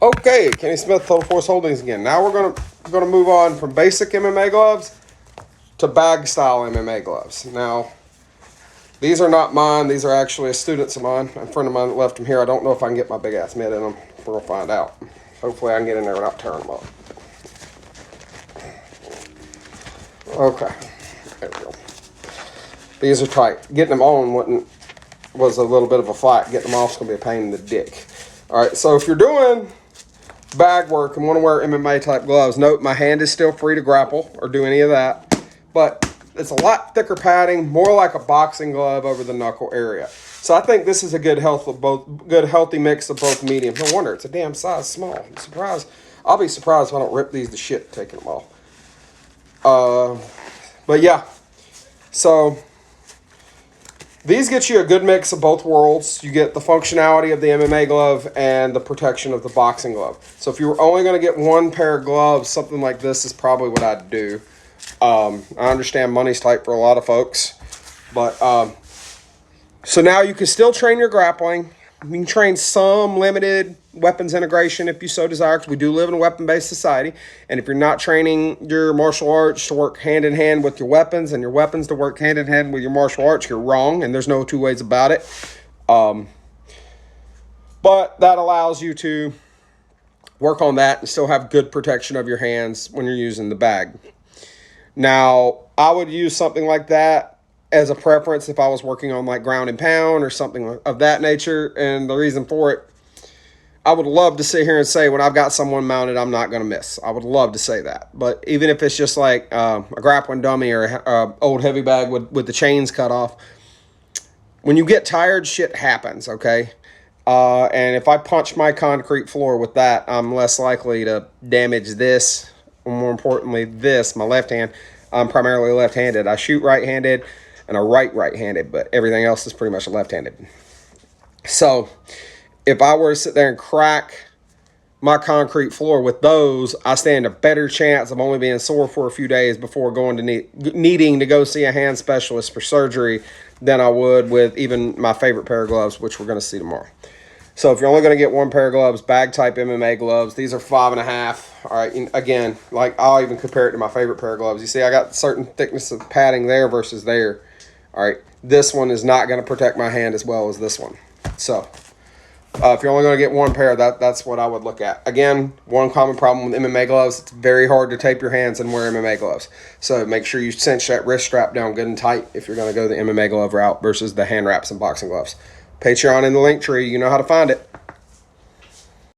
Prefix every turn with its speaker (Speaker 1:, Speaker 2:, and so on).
Speaker 1: Okay, Kenny Smith, Total Force Holdings again. Now we're gonna move on from basic MMA gloves to bag style MMA gloves. Now, these are not mine. These are actually a student's of mine. A friend of mine that left them here. I don't know if I can get my big ass mitt in them. We're gonna find out. Hopefully I can get in there without tearing them up. Okay, there we go. These are tight. Getting them on was a little bit of a fight. Getting them off is gonna be a pain in the dick. All right, so if you're doing bag work and want to wear MMA type gloves, note my hand is still free to grapple or do any of that, but it's a lot thicker padding, more like a boxing glove over the knuckle area. So I think this is a good healthy mix of both medium. No wonder it's a damn size small. I'm surprised. I'll be surprised if I don't rip these to shit taking them off. But yeah, so these get you a good mix of both worlds. You get the functionality of the MMA glove and the protection of the boxing glove. So if you were only going to get one pair of gloves, something like this is probably what I'd do. I understand money's tight for a lot of folks. But so now you can still train your grappling. You can train some limited weapons integration if you so desire, because we do live in a weapon-based society. And if you're not training your martial arts to work hand-in-hand with your weapons and your weapons to work hand-in-hand with your martial arts, you're wrong, and there's no two ways about it. But that allows you to work on that and still have good protection of your hands when you're using the bag. Now, I would use something like that as a preference if I was working on like ground and pound or something of that nature. And the reason for it, I would love to sit here and say when I've got someone mounted, I'm not going to miss. I would love to say that. But even if it's just like a grappling dummy or a old heavy bag with the chains cut off, when you get tired, shit happens, okay? And if I punch my concrete floor with that, I'm less likely to damage this, or more importantly, this, my left hand. I'm primarily left-handed. I shoot right-handed and I write right-handed, but everything else is pretty much left-handed. So if I were to sit there and crack my concrete floor with those, I stand a better chance of only being sore for a few days before going to needing to go see a hand specialist for surgery than I would with even my favorite pair of gloves, which we're going to see tomorrow. So if you're only going to get one pair of gloves, bag type MMA gloves, these are 5.5. All right, and again, like I'll even compare it to my favorite pair of gloves. You see, I got certain thickness of padding there versus there. All right, this one is not going to protect my hand as well as this one. So if you're only going to get one pair, that's what I would look at. Again, one common problem with MMA gloves, it's very hard to tape your hands and wear MMA gloves. So make sure you cinch that wrist strap down good and tight if you're going to go the MMA glove route versus the hand wraps and boxing gloves. Patreon in the link tree, you know how to find it.